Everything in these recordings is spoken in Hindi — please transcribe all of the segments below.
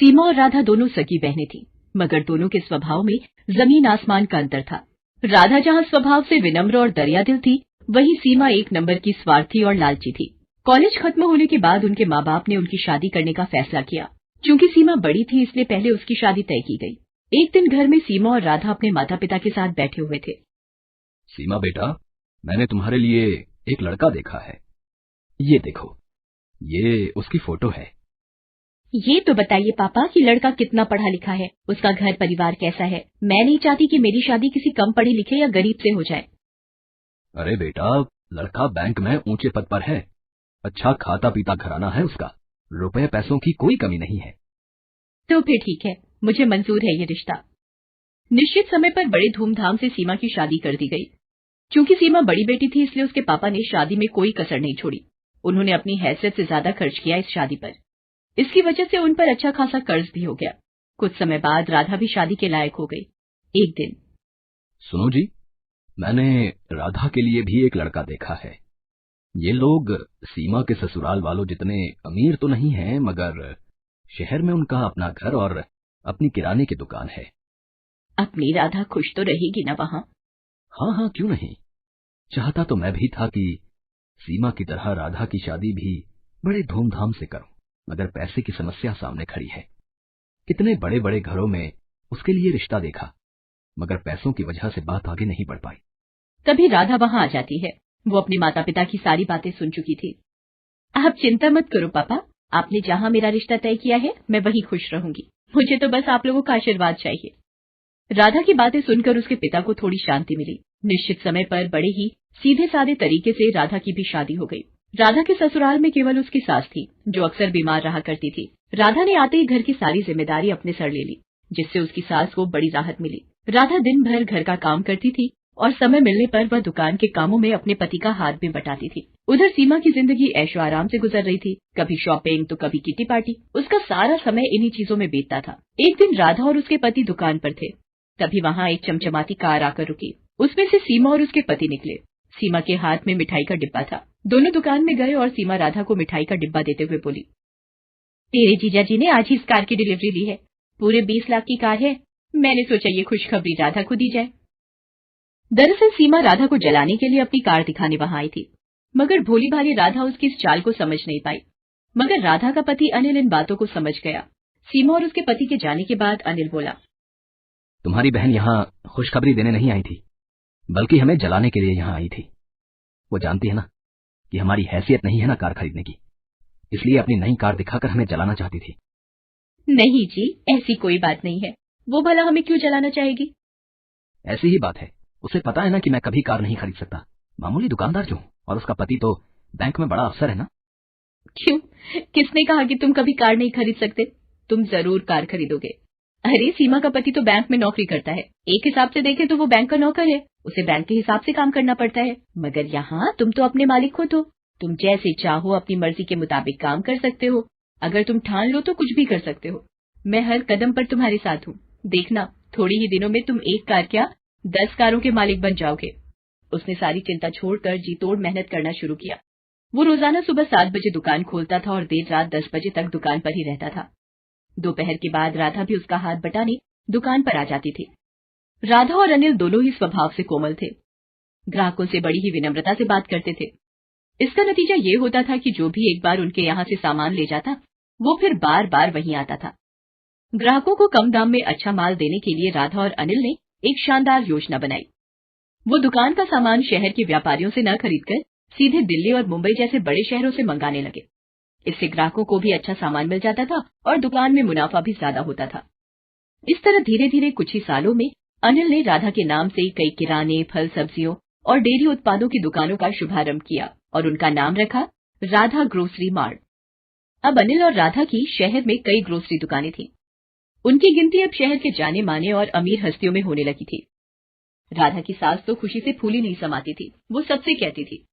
सीमा और राधा दोनों सगी बहनें थीं, मगर दोनों के स्वभाव में जमीन आसमान का अंतर था। राधा जहां स्वभाव से विनम्र और दरियादिल थी, वहीं सीमा एक नंबर की स्वार्थी और लालची थी। कॉलेज खत्म होने के बाद उनके माँ बाप ने उनकी शादी करने का फैसला किया। चूंकि सीमा बड़ी थी, इसलिए पहले उसकी शादी तय की गई। एक दिन घर में सीमा और राधा अपने माता पिता के साथ बैठे हुए थे। सीमा बेटा, मैंने तुम्हारे लिए एक लड़का देखा है। ये देखो, ये उसकी फोटो है। ये तो बताइए पापा कि लड़का कितना पढ़ा लिखा है, उसका घर परिवार कैसा है। मैं नहीं चाहती कि मेरी शादी किसी कम पढ़े लिखे या गरीब से हो जाए। अरे बेटा, लड़का बैंक में ऊंचे पद पर है, अच्छा खाता पीता घराना है उसका, रुपए पैसों की कोई कमी नहीं है। तो फिर ठीक है, मुझे मंजूर है ये रिश्ता। निश्चित समय पर बड़े धूमधाम से सीमा की शादी कर दी गई। चूंकि सीमा बड़ी बेटी थी, इसलिए उसके पापा ने शादी में कोई कसर नहीं छोड़ी। उन्होंने अपनी हैसियत से ज्यादा खर्च किया इस शादी पर। इसकी वजह से उन पर अच्छा खासा कर्ज भी हो गया। कुछ समय बाद राधा भी शादी के लायक हो गई। एक दिन, सुनो जी, मैंने राधा के लिए भी एक लड़का देखा है। ये लोग सीमा के ससुराल वालों जितने अमीर तो नहीं हैं, मगर शहर में उनका अपना घर और अपनी किराने की दुकान है। अपनी राधा खुश तो रहेगी ना वहाँ? हाँ हाँ, क्यों नहीं। चाहता तो मैं भी था कि सीमा की तरह राधा की शादी भी बड़े धूमधाम से करूं, मगर पैसे की समस्या सामने खड़ी है। कितने बड़े बड़े घरों में उसके लिए रिश्ता देखा, मगर पैसों की वजह से बात आगे नहीं बढ़ पाई। तभी राधा वहाँ आ जाती है। वो अपने माता पिता की सारी बातें सुन चुकी थी। आप चिंता मत करो पापा, आपने जहाँ मेरा रिश्ता तय किया है, मैं वहीं खुश रहूंगी। मुझे तो बस आप लोगों का आशीर्वाद चाहिए। राधा की बातें सुनकर उसके पिता को थोड़ी शांति मिली। निश्चित समय पर बड़े ही सीधे साधे तरीके से राधा की भी शादी हो गई। राधा के ससुराल में केवल उसकी सास थी, जो अक्सर बीमार रहा करती थी। राधा ने आते ही घर की सारी जिम्मेदारी अपने सर ले ली, जिससे उसकी सास को बड़ी राहत मिली। राधा दिन भर घर का काम करती थी और समय मिलने पर वह दुकान के कामों में अपने पति का हाथ भी बटाती थी। उधर सीमा की जिंदगी ऐशो आराम से गुजर रही थी, कभी शॉपिंग तो कभी किटी पार्टी। उसका सारा समय इन्हीं चीजों में बीतता था। एक दिन राधा और उसके पति दुकान पर थे, तभी वहाँ एक चमचमाती कार आकर रुकी। उसमें से सीमा और उसके पति निकले। सीमा के हाथ में मिठाई का डिब्बा था। दोनों दुकान में गए और सीमा राधा को मिठाई का डिब्बा देते हुए बोली, तेरे जीजा जी ने आज ही इस कार की डिलीवरी ली है। पूरे 20 लाख की कार है। मैंने सोचा ये खुशखबरी राधा को दी जाए। दरअसल सीमा राधा को जलाने के लिए अपनी कार दिखाने वहां आई थी, मगर भोली भाली राधा उसकी इस चाल को समझ नहीं पाई। मगर राधा का पति अनिल इन बातों को समझ गया। सीमा और उसके पति के जाने के बाद अनिल बोला, तुम्हारी बहन यहाँ खुशखबरी देने नहीं आई थी, बल्कि हमें जलाने के लिए यहाँ आई थी। वो जानती है ना कि हमारी हैसियत नहीं है ना कार खरीदने की, इसलिए अपनी नई कार दिखाकर हमें जलाना चाहती थी। नहीं जी, ऐसी कोई बात नहीं है। वो भला हमें क्यों जलाना चाहेगी? ऐसी ही बात है। उसे पता है ना कि मैं कभी कार नहीं खरीद सकता, मामूली दुकानदार जो हूँ, और उसका पति तो बैंक में बड़ा अफसर है ना। क्यों? किसने कहा कि तुम कभी कार नहीं खरीद सकते? तुम जरूर कार खरीदोगे। अरे सीमा का पति तो बैंक में नौकरी करता है। एक हिसाब से देखें तो वो बैंक का नौकर है, उसे बैंक के हिसाब से काम करना पड़ता है। मगर यहाँ तुम तो अपने मालिक हो, तो तुम जैसे चाहो अपनी मर्जी के मुताबिक काम कर सकते हो। अगर तुम ठान लो तो कुछ भी कर सकते हो। मैं हर कदम पर तुम्हारे साथ हूँ। देखना, थोड़ी ही दिनों में तुम एक कार क्या 10 कारों के मालिक बन जाओगे। उसने सारी चिंता छोड़कर जी तोड़ मेहनत करना शुरू किया। वो रोजाना सुबह 7 बजे दुकान खोलता था और देर रात 10 बजे तक दुकान पर ही रहता था। दोपहर के बाद राधा भी उसका हाथ बटाने दुकान पर आ जाती थी। राधा और अनिल दोनों ही स्वभाव से कोमल थे। ग्राहकों से बड़ी ही विनम्रता से बात करते थे। इसका नतीजा ये होता था कि जो भी एक बार उनके यहाँ से सामान ले जाता, वो फिर बार बार वहीं आता था। ग्राहकों को कम दाम में अच्छा माल देने के लिए राधा और अनिल ने एक शानदार योजना बनाई। वो दुकान का सामान शहर के व्यापारियों से न खरीदकर सीधे दिल्ली और मुंबई जैसे बड़े शहरों से मंगाने लगे। इससे ग्राहकों को भी अच्छा सामान मिल जाता था और दुकान में मुनाफा भी ज्यादा होता था। इस तरह धीरे धीरे कुछ ही सालों में अनिल ने राधा के नाम से कई किराने, फल, सब्जियों और डेयरी उत्पादों की दुकानों का शुभारंभ किया और उनका नाम रखा राधा ग्रोसरी मार्ट। अब अनिल और राधा की शहर में कई ग्रोसरी दुकानें थीं। उनकी गिनती अब शहर के जाने माने और अमीर हस्तियों में होने लगी थी। राधा की सास तो खुशी से फूली नहीं समाती थी। वो सबसे कहती थी,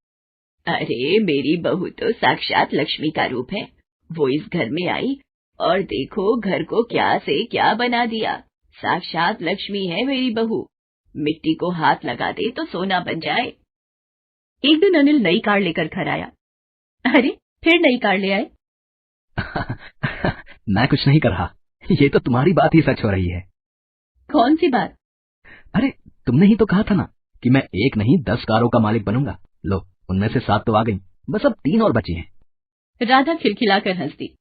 अरे मेरी बहू तो साक्षात लक्ष्मी का रूप है। वो इस घर में आई और देखो घर को क्या से क्या बना दिया। साक्षात लक्ष्मी है मेरी बहू। मिट्टी को हाथ लगा दे तो सोना बन जाए। एक दिन अनिल नई कार लेकर घर आया। अरे फिर नई कार ले आए? मैं कुछ नहीं कर रहा, ये तो तुम्हारी बात ही सच हो रही है। कौन सी बात? अरे तुमने ही तो कहा था ना कि मैं 1 नहीं 10 कारों का मालिक बनूंगा। लो, उनमें से 7 तो आ गई, बस अब 3 और बची हैं। राधा खिलखिलाकर हंस दी।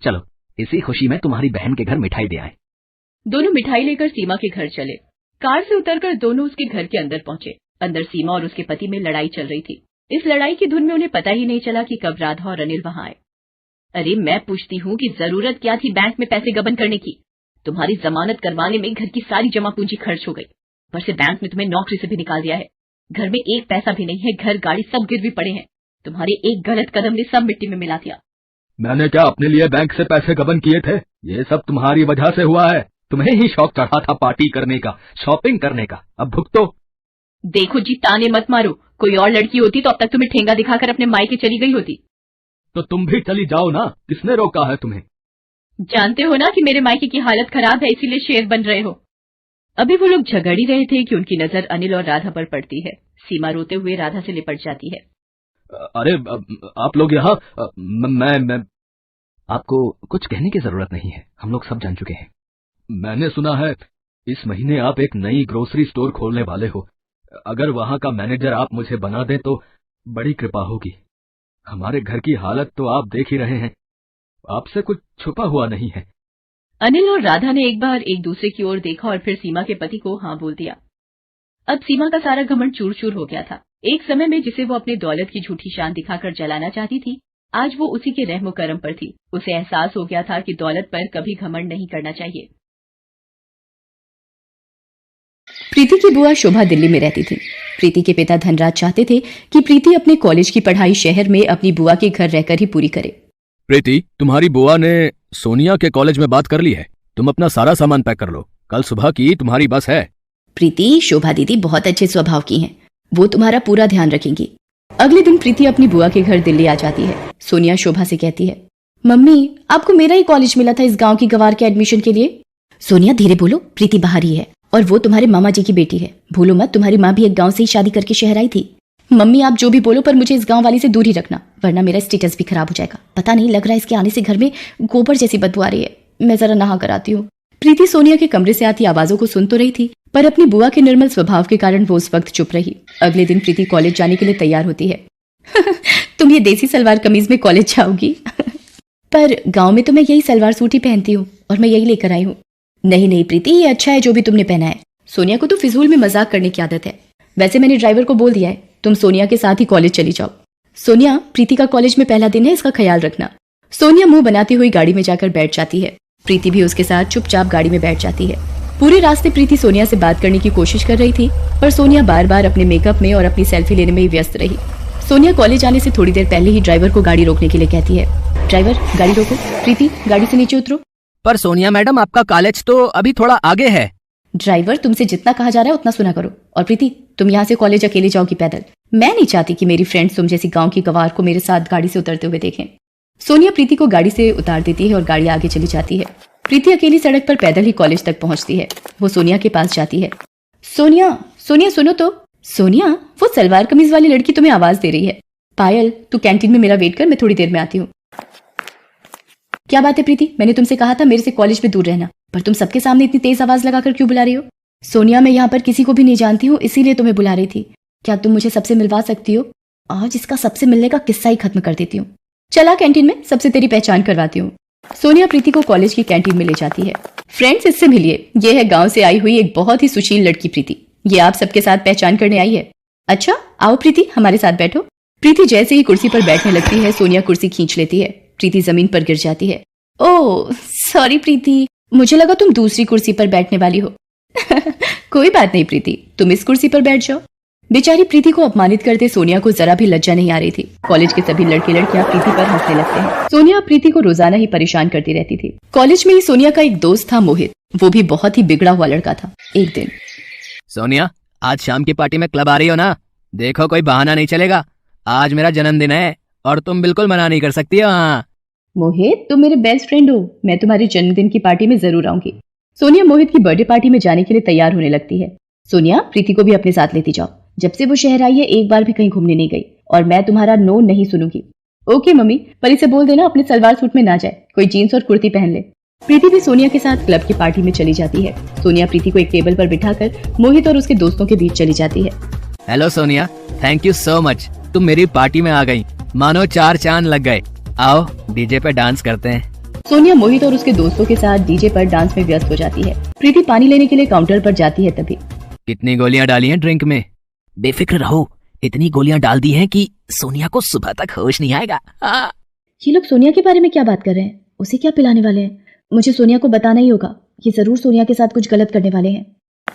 चलो, इसी खुशी में तुम्हारी बहन के घर मिठाई दे आए। दोनों मिठाई लेकर सीमा के घर चले। कार से उतरकर दोनों उसके घर के अंदर पहुंचे। अंदर सीमा और उसके पति में लड़ाई चल रही थी। इस लड़ाई की धुन में उन्हें पता ही नहीं चला कि कब राधा और अनिल वहां आए। अरे मैं पूछती हूँ कि जरूरत क्या थी बैंक में पैसे गबन करने की? तुम्हारी जमानत करवाने में घर की सारी जमा पूंजी खर्च हो गई, पर से बैंक में तुम्हें नौकरी से भी निकाल दिया है। घर में एक पैसा भी नहीं है, घर गाड़ी सब गिरवी पड़े हैं। तुम्हारे एक गलत कदम ने सब मिट्टी में मिला दिया। मैंने क्या अपने लिए बैंक से पैसे गबन किए थे? ये सब तुम्हारी वजह से हुआ है। तुम्हें ही शौक चढ़ा था पार्टी करने का, शॉपिंग करने का, अब भुगतो। देखो जी, ताने मत मारो। कोई और लड़की होती तो अब तक तुम्हें ठेंगा दिखाकर अपने मायके चली गई होती। तो तुम भी चली जाओ ना, किसने रोका है तुम्हें? जानते हो ना कि मेरे मायके की हालत खराब है, इसीलिए शेर बन रहे हो। अभी वो लोग झगड़ ही रहे थे कि उनकी नजर अनिल और राधा पर पड़ती है। सीमा रोते हुए राधा से लिपट जाती है। अरे आप लोग यहाँ, मैं आपको कुछ कहने की जरूरत नहीं है, हम लोग सब जान चुके हैं। मैंने सुना है इस महीने आप एक नई ग्रोसरी स्टोर खोलने वाले हो। अगर वहां का मैनेजर आप मुझे बना दें तो बड़ी कृपा होगी। हमारे घर की हालत तो आप देख ही रहे हैं, आपसे कुछ छुपा हुआ नहीं है। अनिल और राधा ने एक बार एक दूसरे की ओर देखा और फिर सीमा के पति को हाँ बोल दिया। अब सीमा का सारा घमंड चूर चूर हो गया था। एक समय में जिसे वो अपने दौलत की झूठी शान दिखाकर जलाना चाहती थी, आज वो उसी के रहमो करम पर थी। उसे एहसास हो गया था कि दौलत पर कभी घमंड नहीं करना चाहिए। प्रीति की बुआ शोभा दिल्ली में रहती थी। प्रीति के पिता धनराज चाहते थे कि प्रीति अपने कॉलेज की पढ़ाई शहर में अपनी बुआ के घर रहकर ही पूरी करे। प्रीति, तुम्हारी बुआ ने सोनिया के कॉलेज में बात कर ली है। तुम अपना सारा सामान पैक कर लो, कल सुबह की तुम्हारी बस है। प्रीति, शोभा दीदी बहुत अच्छे स्वभाव की हैं, वो तुम्हारा पूरा ध्यान रखेंगी। अगले दिन प्रीति अपनी बुआ के घर दिल्ली आ जाती है। सोनिया शोभा से कहती है, मम्मी आपको मेरा ही कॉलेज मिला था इस गांव की गवार के एडमिशन के लिए। सोनिया धीरे बोलो, प्रीति बाहर ही है और वो तुम्हारे मामा जी की बेटी है। भूलो मत, तुम्हारी माँ भी एक गांव से ही शादी करके शहर आई थी। मम्मी आप जो भी बोलो, पर मुझे इस गांव वाली से दूर ही रखना, वरना मेरा स्टेटस भी खराब हो जाएगा। पता नहीं, लग रहा है इसके आने से घर में गोबर जैसी बदबू आ रही है। मैं जरा नहा कर आती हूँ। प्रीति सोनिया के कमरे से आती आवाजों को सुन तो रही थी, पर अपनी बुआ के निर्मल स्वभाव के कारण वो उस वक्त चुप रही। अगले दिन प्रीति कॉलेज जाने के लिए तैयार होती है। तुम ये देसी सलवार कमीज में कॉलेज जाओगी? पर गांव में तो मैं यही सलवार सूट ही पहनती हूँ और मैं यही लेकर आई हूँ। नहीं नहीं प्रीति, ये अच्छा है जो भी तुमने पहना है। सोनिया को तो फिजूल में मजाक करने की आदत है। वैसे मैंने ड्राइवर को बोल दिया है, तुम सोनिया के साथ ही कॉलेज चली जाओ। सोनिया, प्रीति का कॉलेज में पहला दिन है, इसका ख्याल रखना। सोनिया मुंह बनाती हुई गाड़ी में जाकर बैठ जाती है। प्रीति भी उसके साथ चुपचाप गाड़ी में बैठ जाती है। पूरे रास्ते प्रीति सोनिया से बात करने की कोशिश कर रही थी, पर सोनिया बार बार अपने मेकअप में और अपनी सेल्फी लेने में ही व्यस्त रही। सोनिया कॉलेज आने से थोड़ी देर पहले ही ड्राइवर को गाड़ी रोकने के लिए कहती है, ड्राइवर गाड़ी रोको, प्रीति गाड़ी से नीचे उतरो। पर सोनिया मैडम, आपका कॉलेज तो अभी थोड़ा आगे है। ड्राइवर, तुमसे जितना कहा जा रहा है उतना सुना करो। और प्रीति, तुम यहाँ से कॉलेज अकेले जाओगी पैदल। मैं नहीं चाहती कि मेरी फ्रेंड्स तुम जैसी गांव की गवार को मेरे साथ गाड़ी से उतरते हुए देखें। सोनिया प्रीति को गाड़ी से उतार देती है और गाड़ी आगे चली जाती है। प्रीति अकेली सड़क पर पैदल ही कॉलेज तक पहुंचती है। वो सोनिया के पास जाती है। सोनिया, सोनिया सुनो तो। सोनिया, वो सलवार कमीज वाली लड़की तुम्हें आवाज दे रही है। पायल, तू कैंटीन में मेरा वेट कर, मैं थोड़ी देर में आती हूँ। क्या बात है प्रीति, मैंने तुमसे कहा था मेरे से कॉलेज में दूर रहना, पर तुम सबके सामने इतनी तेज आवाज लगाकर क्यों बुला रही हो? सोनिया, मैं यहाँ पर किसी को भी नहीं जानती हूँ, इसीलिए तुम्हें बुला रही थी। क्या तुम मुझे सबसे मिलवा सकती हो? आज इसका सबसे मिलने का किस्सा ही खत्म कर देती हूँ। चला कैंटीन में, सबसे तेरी पहचान करवाती हूँ। सोनिया प्रीति को कॉलेज की कैंटीन में ले जाती है। फ्रेंड्स, इससे मिलिए, ये है गाँव से आई हुई एक बहुत ही सुशील लड़की प्रीति। ये आप सबके साथ पहचान करने आई है। अच्छा आओ प्रीति, हमारे साथ बैठो। प्रीति जैसे ही कुर्सी पर बैठने लगती है, सोनिया कुर्सी खींच लेती है। प्रीति जमीन पर गिर जाती है। ओह सॉरी प्रीति, मुझे लगा तुम दूसरी कुर्सी पर बैठने वाली हो। कोई बात नहीं प्रीति, तुम इस कुर्सी पर बैठ जाओ। बेचारी प्रीति को अपमानित करते सोनिया को जरा भी लज्जा नहीं आ रही थी। कॉलेज के सभी लड़के लड़कियां प्रीति पर हंसने लगते हैं। सोनिया प्रीति को रोजाना ही परेशान करती रहती थी। कॉलेज में ही सोनिया का एक दोस्त था मोहित, वो भी बहुत ही बिगड़ा हुआ लड़का था। एक दिन, सोनिया, आज शाम की पार्टी में क्लब आ रही हो ना? देखो कोई बहाना नहीं चलेगा, आज मेरा जन्मदिन है और तुम बिल्कुल मना नहीं कर सकती हो। हाँ मोहित, तुम मेरे बेस्ट फ्रेंड हो, मैं तुम्हारे जन्मदिन की पार्टी में जरूर आऊंगी। सोनिया मोहित की बर्थडे पार्टी में जाने के लिए तैयार होने लगती है। सोनिया, प्रीति को भी अपने साथ लेती जाओ। जब से वो शहर आई है एक बार भी कहीं घूमने नहीं गई और मैं तुम्हारा नो नहीं सुनूंगी। ओके मम्मी, पर इसे बोल देना अपने सलवार सूट में ना जाए, कोई जीन्स और कुर्ती पहन ले। प्रीति भी सोनिया के साथ क्लब की पार्टी में चली जाती है। सोनिया प्रीति को एक टेबल पर बिठाकर मोहित और उसके दोस्तों के बीच चली जाती है। Hello Sonia, thank you so much, तुम मेरी पार्टी में आ गई, मानो 4 चांद लग गए। आओ डीजे पे डांस करते हैं। सोनिया मोहित और उसके दोस्तों के साथ डीजे पर डांस में व्यस्त हो जाती है। प्रीति पानी लेने के लिए काउंटर पर जाती है। तभी कितनी गोलियां डाली हैं ड्रिंक में? बेफिक्र रहो, इतनी गोलियां डाल दी हैं कि सोनिया को सुबह तक होश नहीं आएगा। ये लोग सोनिया के बारे में क्या बात कर रहे हैं? उसे क्या पिलाने वाले हैं? मुझे सोनिया को बताना ही होगा। ये जरूर सोनिया के साथ कुछ गलत करने वाले हैं।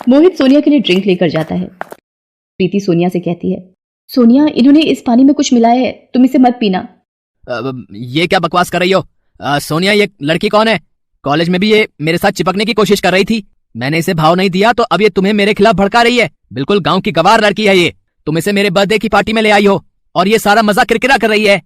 मोहित सोनिया के लिए ड्रिंक लेकर जाता है। प्रीति सोनिया से कहती है, सोनिया इन्होंने इस पानी में कुछ मिलाया है, तुम इसे मत पीना। ये क्या बकवास कर रही हो? सोनिया ये लड़की कौन है? कॉलेज में भी ये मेरे साथ चिपकने की कोशिश कर रही थी, मैंने इसे भाव नहीं दिया तो अब ये तुम्हें मेरे खिलाफ भड़का रही है। बिल्कुल गांव की गवार लड़की है ये, तुम इसे मेरे बर्थडे की पार्टी में ले आई हो और ये सारा मजाक किरकिरा कर रही है।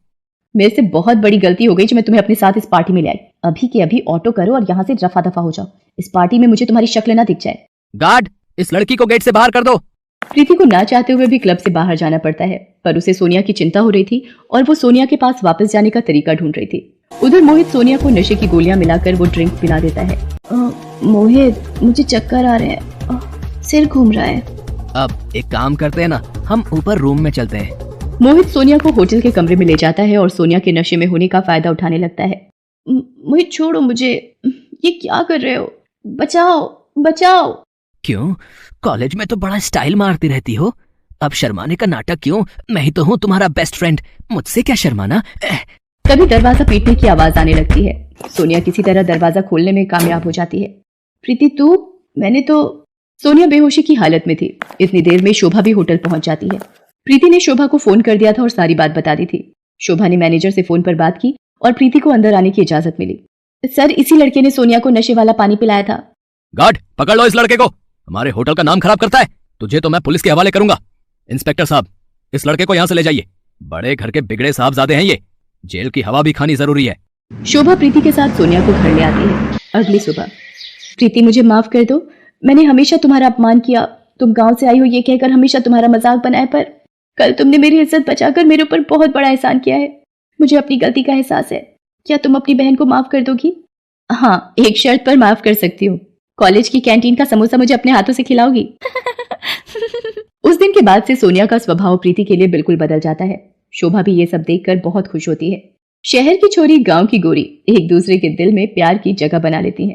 मेरे से बहुत बड़ी गलती हो गई जो मैं तुम्हें अपने साथ इस पार्टी में ले आई। अभी के अभी ऑटो करो और यहाँ से रफा दफा हो जाओ। इस पार्टी में मुझे तुम्हारी शक्ल ना दिख जाए। गार्ड, इस लड़की को गेट से बाहर कर दो। प्रीति को ना चाहते हुए भी क्लब से बाहर जाना पड़ता है, पर उसे सोनिया की चिंता हो रही थी और वो सोनिया के पास वापस जाने का तरीका ढूंढ रही थी। उधर मोहित सोनिया को नशे की गोलियां मिलाकर वो ड्रिंक पिला देता है। मोहित, मुझे चक्कर आ रहे हैं, सिर घूम रहा है। अब एक काम करते हैं ना, हम ऊपर रूम में चलते हैं। मोहित सोनिया को होटल के कमरे में ले जाता है और सोनिया के नशे में होने का फायदा उठाने लगता है। मोहित छोड़ो मुझे, ये क्या कर रहे हो? बचाओ बचाओ। क्यों? कॉलेज में तो बड़ा स्टाइल मारती रहती हो, अब शर्माने का नाटक क्यों? मैं ही तो हूँ तुम्हारा बेस्ट फ्रेंड, मुझसे क्या शर्माना। तभी दरवाजा पीटने की आवाज आने लगती है। सोनिया किसी तरह दरवाजा खोलने में कामयाब हो जाती है। प्रीति तू? मैंने तो। सोनिया बेहोशी की हालत में थी। इतनी देर में शोभा भी होटल पहुंच जाती है। प्रीति ने शोभा को फोन कर दिया था और सारी बात बता दी थी। शोभा ने मैनेजर से फोन पर बात की और प्रीति को अंदर आने की इजाजत मिली। सर, इसी लड़के ने सोनिया को नशे वाला पानी पिलाया था। गार्ड, पकड़ लो इस लड़के को, हमारे होटल का नाम खराब करता है। तुझे तो मैं पुलिस के हवाले करूंगा। इंस्पेक्टर साहब, इस लड़के को यहाँ से ले जाइए। बड़े घर के बिगड़े साहबजादे हैं ये, जेल की हवा भी खानी जरूरी है। शोभा प्रीति के साथ सोनिया को घर ले आती है। अगली सुबह, प्रीति मुझे माफ कर दो, मैंने हमेशा तुम्हारा अपमान किया। तुम गांव से आई हो ये कहकर हमेशा तुम्हारा मजाक बनाए, पर कल तुमने मेरी इज्जत बचाकर मेरे ऊपर बहुत बड़ा एहसान किया है। मुझे अपनी गलती का एहसास है। क्या तुम अपनी बहन को माफ कर दोगी? हाँ, एक शर्त पर माफ कर सकती हूँ। कॉलेज की कैंटीन का समोसा मुझे अपने हाथों से खिलाओगी? उस दिन के बाद से सोनिया का स्वभाव प्रीति के लिए बिल्कुल बदल जाता है। शोभा भी ये सब देखकर बहुत खुश होती है। शहर की छोरी गांव की गोरी एक दूसरे के दिल में प्यार की जगह बना लेती हैं।